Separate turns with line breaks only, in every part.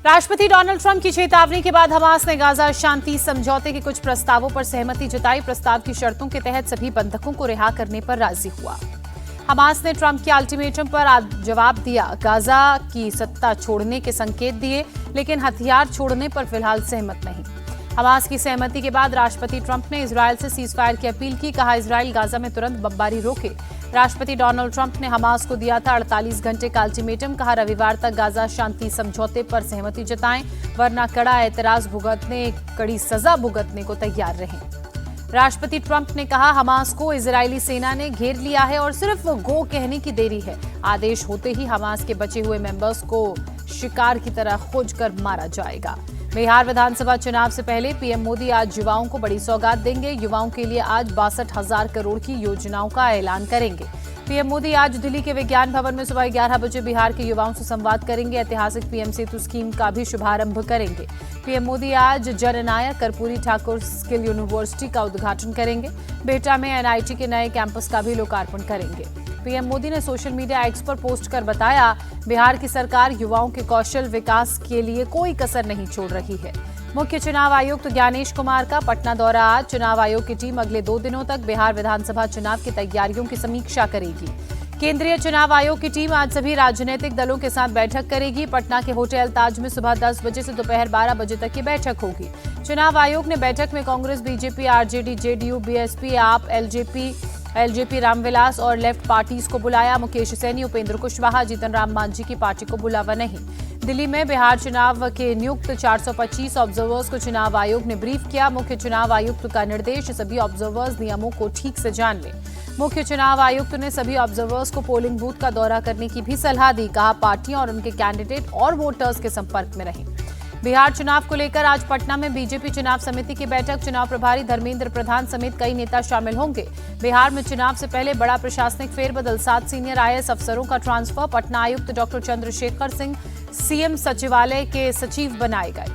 राष्ट्रपति Donald Trump की चेतावनी के बाद हमास ने गाजा शांति समझौते के कुछ प्रस्तावों पर सहमति जताई। प्रस्ताव की शर्तों के तहत सभी बंधकों को रिहा करने पर राजी हुआ। हमास ने ट्रंप के अल्टीमेटम पर जवाब दिया। गाजा की सत्ता छोड़ने के संकेत दिए, लेकिन हथियार छोड़ने पर फिलहाल सहमत नहीं। हमास की सहमति के बाद राष्ट्रपति ट्रंप ने इजरायल से सीजफायर की अपील की। कहा, इजरायल गाजा में तुरंत बमबारी रोके। राष्ट्रपति डोनाल्ड ट्रंप ने हमास को दिया था 48 घंटे का अल्टीमेटम। कहा, रविवार तक गाजा शांति समझौते पर सहमति जताएं, वरना कड़ी सजा भुगतने को तैयार रहें। राष्ट्रपति ट्रंप ने कहा, हमास को इजरायली सेना ने घेर लिया है और सिर्फ गो कहने की देरी है। आदेश होते ही हमास के बचे हुए मेंबर्स को शिकार की तरह खोजकर मारा जाएगा। बिहार विधानसभा चुनाव से पहले पीएम मोदी आज युवाओं को बड़ी सौगात देंगे। युवाओं के लिए आज 62,000 करोड़ की योजनाओं का ऐलान करेंगे। पीएम मोदी आज दिल्ली के विज्ञान भवन में सुबह 11 बजे बिहार के युवाओं से संवाद करेंगे। ऐतिहासिक पीएम सेतु स्कीम का भी शुभारंभ करेंगे। पीएम मोदी आज जननायक कर्पूरी ठाकुर स्किल यूनिवर्सिटी का उद्घाटन करेंगे। बिहटा में एनआईटी के नए कैंपस का भी लोकार्पण करेंगे। पीएम मोदी ने सोशल मीडिया एक्स पर पोस्ट कर बताया, बिहार की सरकार युवाओं के कौशल विकास के लिए कोई कसर नहीं छोड़ रही है। मुख्य चुनाव आयुक्त ज्ञानेश कुमार का पटना दौरा आज। चुनाव आयोग की टीम अगले 2 दिनों तक बिहार विधानसभा चुनाव की तैयारियों की समीक्षा करेगी। केंद्रीय चुनाव आयोग की टीम आज सभी राजनीतिक दलों के साथ बैठक करेगी। पटना के होटल ताज में सुबह 10 बजे से दोपहर 12 बजे तक की बैठक होगी। चुनाव आयोग ने बैठक में Congress, BJP, RJD, JDU, BSP, आप, एलजेपी, रामविलास और लेफ्ट पार्टीज को बुलाया। मुकेश सैनी, उपेंद्र कुशवाहा, जीतन राम मांझी की पार्टी को बुलावा नहीं। दिल्ली में बिहार चुनाव के नियुक्त 425 ऑब्जर्वर्स को चुनाव आयोग ने ब्रीफ किया। मुख्य चुनाव आयुक्त का निर्देश, सभी ऑब्जर्वर्स नियमों को ठीक से जान लें। मुख्य चुनाव आयुक्त ने सभी ऑब्जर्वर्स को पोलिंग बूथ का दौरा करने की भी सलाह दी। कहा, पार्टियां और उनके कैंडिडेट और वोटर्स के संपर्क में रहें। बिहार चुनाव को लेकर आज पटना में बीजेपी चुनाव समिति की बैठक। चुनाव प्रभारी धर्मेंद्र प्रधान समेत कई नेता शामिल होंगे। बिहार में चुनाव से पहले बड़ा प्रशासनिक फेरबदल, 7 सीनियर आईएएस अफसरों का ट्रांसफर। पटना आयुक्त डॉक्टर चंद्रशेखर सिंह सीएम सचिवालय के सचिव बनाए गए।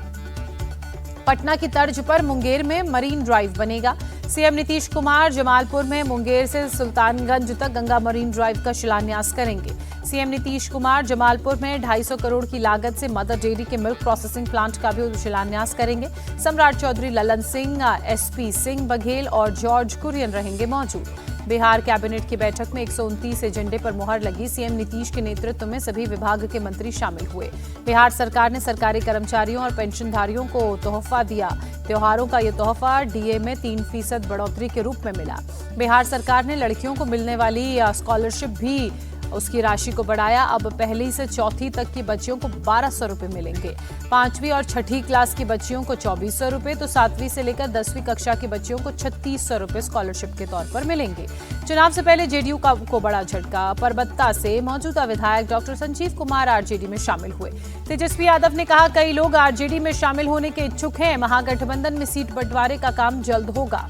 पटना की तर्ज पर मुंगेर में मरीन ड्राइव बनेगा। सीएम नीतीश कुमार जमालपुर में मुंगेर से सुल्तानगंज तक गंगा मरीन ड्राइव का शिलान्यास करेंगे। सीएम नीतीश कुमार जमालपुर में 250 करोड़ की लागत से मदर डेयरी के मिल्क प्रोसेसिंग प्लांट का भी शिलान्यास करेंगे। सम्राट चौधरी, ललन सिंह, एसपी सिंह बघेल और जॉर्ज कुरियन रहेंगे मौजूद। बिहार कैबिनेट की बैठक में 129 एजेंडे पर मुहर लगी। सीएम नीतीश के नेतृत्व में सभी विभाग के मंत्री शामिल हुए। बिहार सरकार ने सरकारी कर्मचारियों और पेंशनधारियों को तोहफा दिया। त्योहारों का ये तोहफा डीए में 3% बढ़ोतरी के रूप में मिला। बिहार सरकार ने लड़कियों को मिलने वाली स्कॉलरशिप भी उसकी राशि को बढ़ाया। अब पहली से चौथी तक की बच्चियों को 1200 रुपए मिलेंगे। 5वीं और 6ठी क्लास की बच्चियों को 2400 रुपए, तो 7वीं से लेकर 10वीं कक्षा की बच्चियों को 3600 रुपए स्कॉलरशिप के तौर पर मिलेंगे। चुनाव से पहले जेडीयू को बड़ा झटका। परबत्ता से मौजूदा विधायक डॉक्टर संजीव कुमार आरजेडी में शामिल हुए। तेजस्वी यादव ने कहा, कई लोग आरजेडी में शामिल होने के इच्छुक हैं। महागठबंधन में सीट बंटवारे का काम जल्द होगा।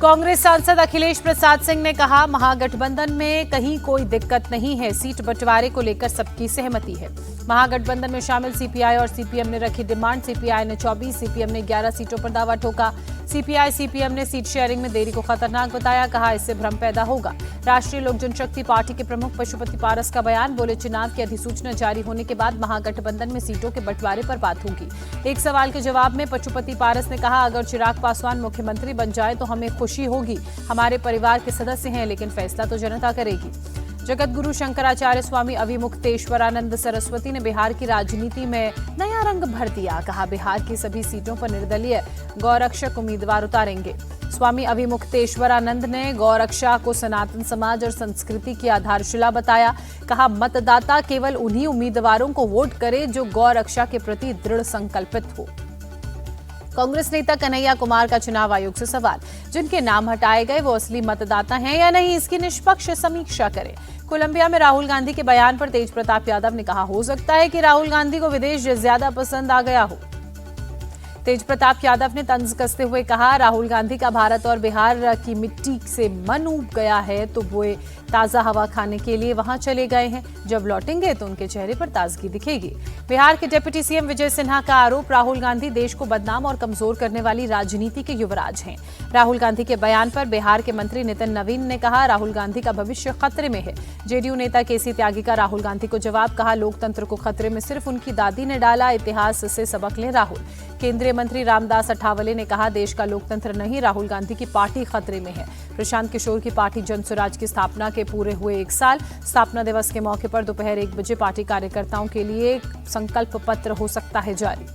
कांग्रेस सांसद अखिलेश प्रसाद सिंह ने कहा, महागठबंधन में कहीं कोई दिक्कत नहीं है। सीट बंटवारे को लेकर सबकी सहमति है। महागठबंधन में शामिल सीपीआई और सीपीएम ने रखी डिमांड। सीपीआई ने 24, सीपीएम ने 11 सीटों पर दावा ठोका। सीपीआई सीपीएम ने सीट शेयरिंग में देरी को खतरनाक बताया। कहा, इससे भ्रम पैदा होगा। राष्ट्रीय लोक जनशक्ति पार्टी के प्रमुख पशुपति पारस का बयान। बोले, चुनाव की अधिसूचना जारी होने के बाद महागठबंधन में सीटों के बंटवारे पर बात होगी। एक सवाल के जवाब में पशुपति पारस ने कहा, अगर चिराग पासवान मुख्यमंत्री बन जाए तो हमें खुशी होगी। हमारे परिवार के सदस्य हैं, लेकिन फैसला तो जनता करेगी। जगत गुरु शंकराचार्य स्वामी अविमुक्तेश्वरानंद सरस्वती ने बिहार की राजनीति में नया रंग भर दिया। कहा, बिहार की सभी सीटों पर निर्दलीय गौरक्षक उम्मीदवार उतारेंगे। स्वामी अविमुक्तेश्वरानंद ने गौरक्षा को सनातन समाज और संस्कृति की आधारशिला बताया। कहा, मतदाता केवल उन्हीं उम्मीदवारों को वोट करे जो गौरक्षा के प्रति दृढ़ संकल्पित हो। कांग्रेस नेता कन्हैया कुमार का चुनाव आयोग से सवाल, जिनके नाम हटाए गए वो असली मतदाता हैं या नहीं, इसकी निष्पक्ष समीक्षा करें। कोलंबिया में राहुल गांधी के बयान पर तेज प्रताप यादव ने कहा, हो सकता है कि राहुल गांधी को विदेश ज्यादा पसंद आ गया हो। तेज प्रताप यादव ने तंज कसते हुए कहा, राहुल गांधी का भारत और बिहार की मिट्टी से मन उब गया है तो वो ताजा हवा खाने के लिए वहां चले गए हैं। जब लौटेंगे तो उनके चेहरे पर ताजगी दिखेगी। बिहार के डिप्टी सीएम विजय सिन्हा का आरोप, राहुल गांधी देश को बदनाम और कमजोर करने वाली राजनीति के युवराज हैं। राहुल गांधी के बयान पर बिहार के मंत्री नितिन नवीन ने कहा, राहुल गांधी का भविष्य खतरे में है। जेडीयू नेता केसी त्यागी का राहुल गांधी को जवाब, कहा, लोकतंत्र को खतरे में सिर्फ उनकी दादी ने डाला, इतिहास से सबक ले राहुल। केंद्रीय मंत्री रामदास अठावले ने कहा, देश का लोकतंत्र नहीं, राहुल गांधी की पार्टी खतरे में है। प्रशांत किशोर की पार्टी जनसुराज की स्थापना के पूरे हुए 1 साल। स्थापना दिवस के मौके पर दोपहर 1 बजे पार्टी कार्यकर्ताओं के लिए संकल्प पत्र हो सकता है जारी।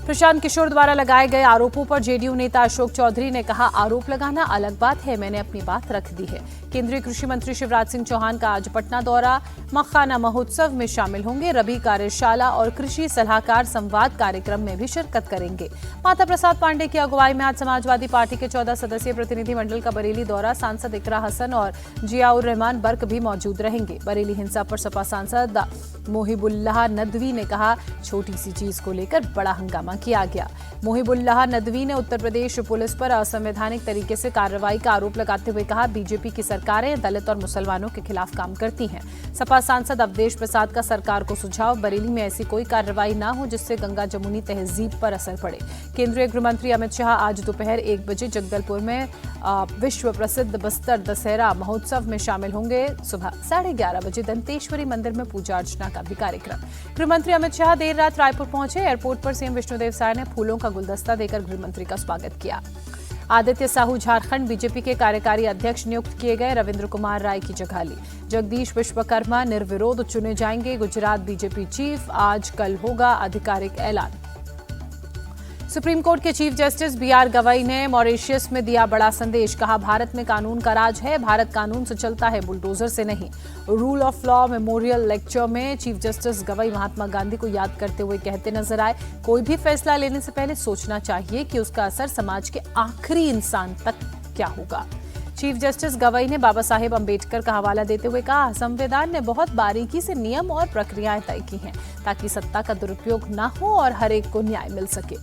प्रशांत किशोर द्वारा लगाए गए आरोपों पर जेडीयू नेता अशोक चौधरी ने कहा, आरोप लगाना अलग बात है, मैंने अपनी बात रख दी है। केंद्रीय कृषि मंत्री शिवराज सिंह चौहान का आज पटना दौरा, मखाना महोत्सव में शामिल होंगे। रबी कार्यशाला और कृषि सलाहकार संवाद कार्यक्रम में भी शिरकत करेंगे। माता प्रसाद पांडे की अगुवाई में आज समाजवादी पार्टी के 14 सदस्यीय प्रतिनिधिमंडल का बरेली दौरा, सांसद इकरा हसन और जियाउर रहमान बर्क भी मौजूद रहेंगे। बरेली हिंसा पर सपा सांसद मोहिबुल्लाह नदवी ने कहा, छोटी सी चीज को लेकर बड़ा हंगामा किया गया। मोहिबुल्लाह नदवी ने उत्तर प्रदेश पुलिस पर असंवैधानिक तरीके से कार्रवाई का आरोप लगाते हुए कहा, बीजेपी की सरकारें दलित और मुसलमानों के खिलाफ काम करती हैं। सपा सांसद अवधेश प्रसाद का सरकार को सुझाव, बरेली में ऐसी कोई कार्रवाई न हो जिससे गंगा जमुनी तहजीब पर असर पड़े। केंद्रीय गृह मंत्री अमित शाह आज दोपहर 1 बजे जगदलपुर में विश्व प्रसिद्ध बस्तर दशहरा महोत्सव में शामिल होंगे। सुबह 11:30 बजे दंतेश्वरी मंदिर में पूजा अर्चना का भी कार्यक्रम। गृह मंत्री अमित शाह देर रात रायपुर पहुंचे। एयरपोर्ट पर सीएम विष्णुदेव साय ने फूलों का गुलदस्ता देकर गृह मंत्री का स्वागत किया। आदित्य साहू झारखंड बीजेपी के कार्यकारी अध्यक्ष नियुक्त किए गए, रविंद्र कुमार राय की जगह ली। जगदीश विश्वकर्मा निर्विरोध चुने जाएंगे गुजरात बीजेपी चीफ, आज कल होगा आधिकारिक ऐलान। सुप्रीम कोर्ट के चीफ जस्टिस बीआर गवई ने मॉरिशस में दिया बड़ा संदेश, कहा, भारत में कानून का राज है, भारत कानून से चलता है, बुलडोजर से नहीं। Rule of law memorial lecture में चीफ जस्टिस गवई महात्मा गांधी को याद करते हुए कहते नजर आए, कोई भी फैसला लेने से पहले सोचना चाहिए कि उसका असर समाज के आखिरी इंसान तक क्या होगा। चीफ जस्टिस गवई ने बाबा साहेब अंबेडकर का हवाला देते हुए कहा, संविधान ने बहुत बारीकी से नियम और प्रक्रियाएं तय की हैं ताकि सत्ता का दुरुपयोग न हो और हर एक को न्याय मिल सके।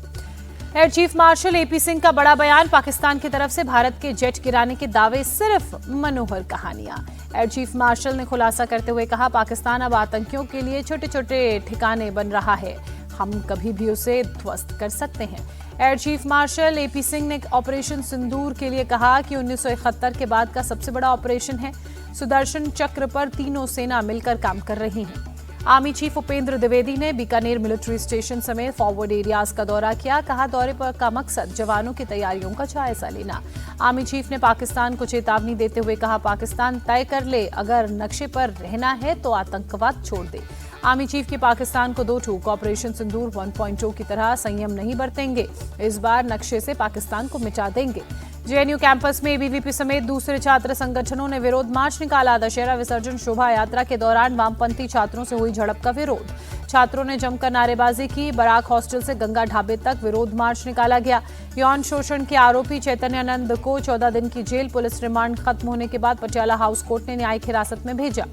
Air chief marshal AP Singh का बड़ा बयान, पाकिस्तान की तरफ से भारत के जेट गिराने के दावे सिर्फ मनोहर कहानियां। एयर चीफ मार्शल ने खुलासा करते हुए कहा, पाकिस्तान अब आतंकियों के लिए छोटे छोटे ठिकाने बन रहा है, हम कभी भी उसे ध्वस्त कर सकते हैं। Air chief marshal AP Singh ने ऑपरेशन सिंदूर के लिए कहा कि 1971 के बाद का सबसे बड़ा ऑपरेशन है। सुदर्शन चक्र पर तीनों सेना मिलकर काम कर रही हैं। आर्मी चीफ उपेंद्र द्विवेदी ने बीकानेर मिलिट्री स्टेशन समेत फॉरवर्ड एरियाज का दौरा किया, कहा, दौरे पर का मकसद जवानों की तैयारियों का जायजा लेना। आर्मी चीफ ने पाकिस्तान को चेतावनी देते हुए कहा, पाकिस्तान तय कर ले, अगर नक्शे पर रहना है तो आतंकवाद छोड़ दे। आर्मी चीफ की पाकिस्तान को 2 टूक, ऑपरेशन सिंदूर 1.0 की तरह संयम नहीं बरतेंगे, इस बार नक्शे से पाकिस्तान को मिटा देंगे। जेएनयू कैंपस में एबीवीपी समेत दूसरे छात्र संगठनों ने विरोध मार्च निकाला। दशहरा विसर्जन शोभा यात्रा के दौरान वामपंथी छात्रों से हुई झड़प का विरोध। छात्रों ने जमकर नारेबाजी की। बराक हॉस्टल से गंगा ढाबे तक विरोध मार्च निकाला गया। यौन शोषण के आरोपी चैतन्यानंद को 14 दिन की जेल, पुलिस रिमांड खत्म होने के बाद पटियाला हाउस कोर्ट ने न्यायिक हिरासत में भेजा।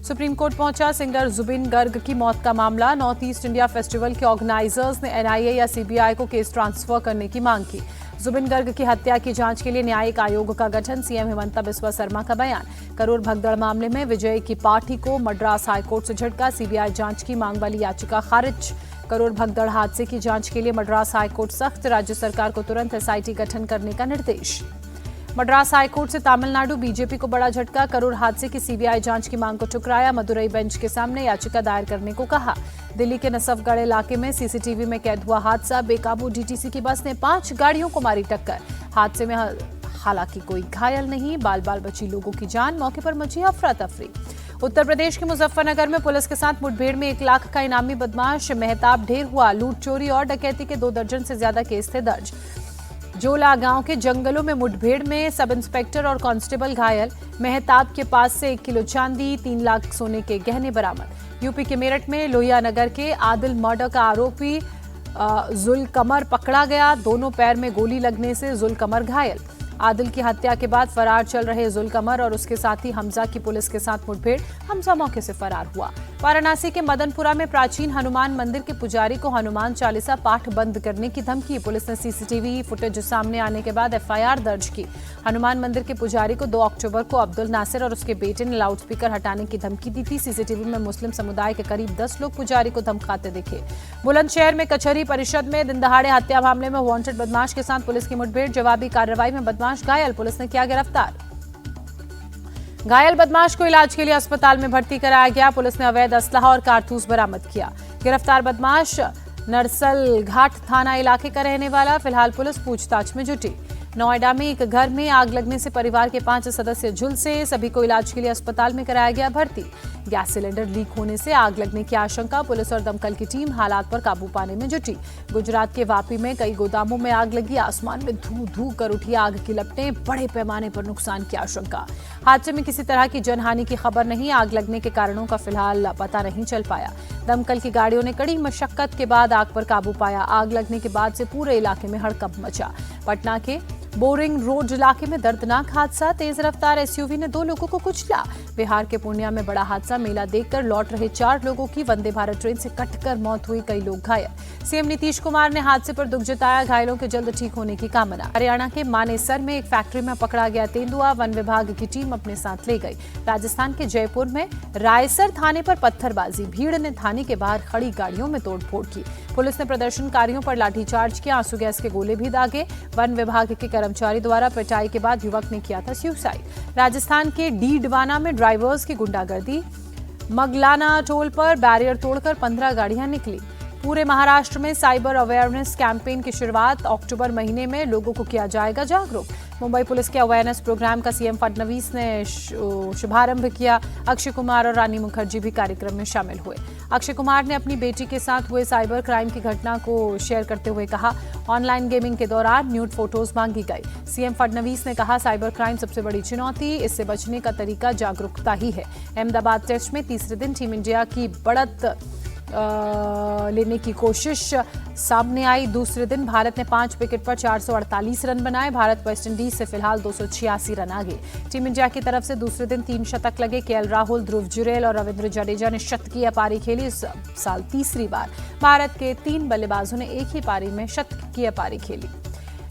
सुप्रीम कोर्ट पहुंचा सिंगर जुबिन गर्ग की मौत का मामला। नॉर्थ ईस्ट इंडिया फेस्टिवल के ऑर्गेनाइजर्स ने एनआईए या सीबीआई को केस ट्रांसफर करने की मांग की। जुबिन गर्ग की हत्या की जांच के लिए न्यायिक आयोग का गठन, सीएम हिमंता बिस्वा शर्मा का बयान। करोड़ भगदड़ मामले में विजय की पार्टी को मद्रास हाईकोर्ट से झटका, सीबीआई जांच की मांग वाली याचिका खारिज। करोड़ भगदड़ हादसे की जांच के लिए मद्रास हाईकोर्ट सख्त, राज्य सरकार को तुरंत एसआईटी गठन करने का निर्देश। मद्रास हाईकोर्ट से तमिलनाडु बीजेपी को बड़ा झटका, करोड़ हादसे की सीबीआई जांच की मांग को ठुकराया, मदुरई बेंच के सामने याचिका दायर करने को कहा। दिल्ली के नसफगढ़ इलाके में सीसीटीवी में कैद हुआ हादसा, बेकाबू डीटीसी की बस ने 5 गाड़ियों को मारी टक्कर। हादसे में हालांकि कोई घायल नहीं, बाल बाल बची लोगों की जान, मौके पर मची अफरा तफरी। उत्तर प्रदेश के मुजफ्फरनगर में पुलिस के साथ मुठभेड़ में 1 लाख का इनामी बदमाश मेहताब ढेर हुआ। लूट, चोरी और डकैती के 2 दर्जन से ज्यादा केस थे दर्ज। जोला गांव के जंगलों में मुठभेड़ में सब इंस्पेक्टर और कांस्टेबल घायल। मेहताब के पास से 1 किलो चांदी, 3 लाख सोने के गहने बरामद। यूपी के मेरठ में लोहिया नगर के आदिल मर्डर का आरोपी जुल कमर पकड़ा गया। दोनों पैर में गोली लगने से जुल कमर घायल। आदिल की हत्या के बाद फरार चल रहे जुलकमर और उसके साथी हमजा की पुलिस के साथ मुठभेड़, हमजा मौके से फरार हुआ। वाराणसी के मदनपुरा में प्राचीन हनुमान मंदिर के पुजारी को हनुमान चालीसा पाठ बंद करने की धमकी। पुलिस ने सीसीटीवी फुटेज सामने आने के बाद एफआईआर दर्ज की। हनुमान मंदिर के पुजारी को 2 अक्टूबर को अब्दुल नासिर और उसके बेटे ने लाउडस्पीकर हटाने की धमकी दी थी। सीसीटीवी में मुस्लिम समुदाय के करीब 10 लोग पुजारी को धमकाते दिखे। बुलंदशहर में कचहरी परिषद में दिन दहाड़े हत्या मामले में वांटेड बदमाश के साथ पुलिस की मुठभेड़, जवाबी कार्रवाई में बदमाश घायल, पुलिस ने किया गिरफ्तार। घायल बदमाश को इलाज के लिए अस्पताल में भर्ती कराया गया। पुलिस ने अवैध असलहा और कारतूस बरामद किया। गिरफ्तार बदमाश नरसल घाट थाना इलाके का रहने वाला। फिलहाल पुलिस पूछताछ में जुटी। नोएडा में एक घर में आग लगने से परिवार के 5 सदस्य झुलसे, सभी को इलाज के लिए अस्पताल में कराया गया भर्ती। गैस सिलेंडर लीक होने से आग लगने की आशंका, पुलिस और दमकल की टीम हालात पर काबू पाने में जुटी। गुजरात के वापी में कई गोदामों में आग लगी, आसमान में धू धू कर उठी आग की लपटें, बड़े पैमाने पर नुकसान की आशंका। हादसे में किसी तरह की जनहानि की खबर नहीं, आग लगने के कारणों का फिलहाल पता नहीं चल पाया। दमकल की गाड़ियों ने कड़ी मशक्कत के बाद आग पर काबू पाया। आग लगने के बाद से पूरे इलाके में हड़कंप मचा। पटना के बोरिंग रोड इलाके में दर्दनाक हादसा, तेज रफ्तार एसयूवी ने 2 लोगों को कुचला। बिहार के पूर्णिया में बड़ा हादसा, मेला देखकर लौट रहे 4 लोगों की वंदे भारत ट्रेन से कटकर मौत हुई, कई लोग घायल। सीएम नीतीश कुमार ने हादसे पर दुख जताया, घायलों के जल्द ठीक होने की कामना। हरियाणा के मानेसर में एक फैक्ट्री में पकड़ा गया तेंदुआ, वन विभाग की टीम अपने साथ ले गई। राजस्थान के जयपुर में रायसर थाने पर पत्थरबाजी, भीड़ ने थाने के बाहर खड़ी गाड़ियों में तोड़फोड़ की। पुलिस ने प्रदर्शनकारियों पर लाठीचार्ज किया, आंसू गैस के गोले भी दागे। वन विभाग के कर्मचारी द्वारा पिटाई के बाद युवक ने किया था सुसाइड। राजस्थान के डीडवाना में ड्राइवर्स की गुंडागर्दी, मगलाना टोल पर बैरियर तोड़कर 15 गाड़ियां निकली। पूरे महाराष्ट्र में साइबर अवेयरनेस कैंपेन की शुरुआत, अक्टूबर महीने में लोगों को किया जाएगा जागरूक। मुंबई पुलिस के अवेयरनेस प्रोग्राम का सीएम फडणवीस ने शुभारंभ किया। अक्षय कुमार और रानी मुखर्जी भी कार्यक्रम में शामिल हुए। अक्षय कुमार ने अपनी बेटी के साथ हुए साइबर क्राइम की घटना को शेयर करते हुए कहा, ऑनलाइन गेमिंग के दौरान न्यूड फोटोज मांगी गई। सीएम फडणवीस ने कहा, साइबर क्राइम सबसे बड़ी चुनौती, इससे बचने का तरीका जागरूकता ही है। अहमदाबाद टेस्ट में तीसरे दिन टीम इंडिया की बढ़त लेने की कोशिश सामने आई। दूसरे दिन भारत ने 5 विकेट पर 448 रन बनाए। भारत वेस्टइंडीज से फिलहाल 286 रन आगे। टीम इंडिया की तरफ से दूसरे दिन 3 शतक लगे। केएल राहुल, ध्रुव जुरेल और रविंद्र जडेजा ने शतकीय पारी खेली। इस साल तीसरी बार भारत के 3 बल्लेबाजों ने एक ही पारी में शतकीय पारी खेली।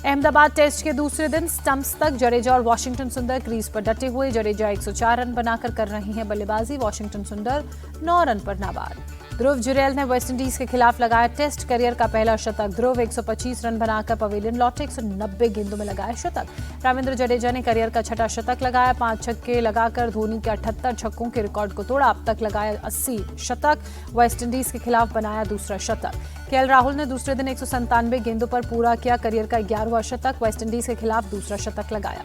अहमदाबाद टेस्ट के दूसरे दिन स्टंप्स तक जडेजा और वॉशिंगटन सुंदर क्रीज पर डटे हुए। जडेजा 104 रन बनाकर कर रहे हैं बल्लेबाजी, वॉशिंगटन सुंदर 9 रन पर नाबाद। ध्रुव जुरेल ने वेस्टइंडीज के खिलाफ लगाया टेस्ट करियर का पहला शतक। ध्रुव 125 रन बनाकर पवेलियन लौटे, 190 गेंदों में लगाया शतक। रविंद्र जडेजा ने करियर का 6ठा शतक लगाया, 5 छक्के लगाकर धोनी के 78 छक्कों के रिकॉर्ड को तोड़ा। अब तक लगाया 80 शतक, वेस्टइंडीज के खिलाफ बनाया दूसरा शतक। केएल राहुल ने दूसरे दिन 197 गेंदों पर पूरा किया करियर का 11वां शतक, वेस्टइंडीज के खिलाफ दूसरा शतक लगाया।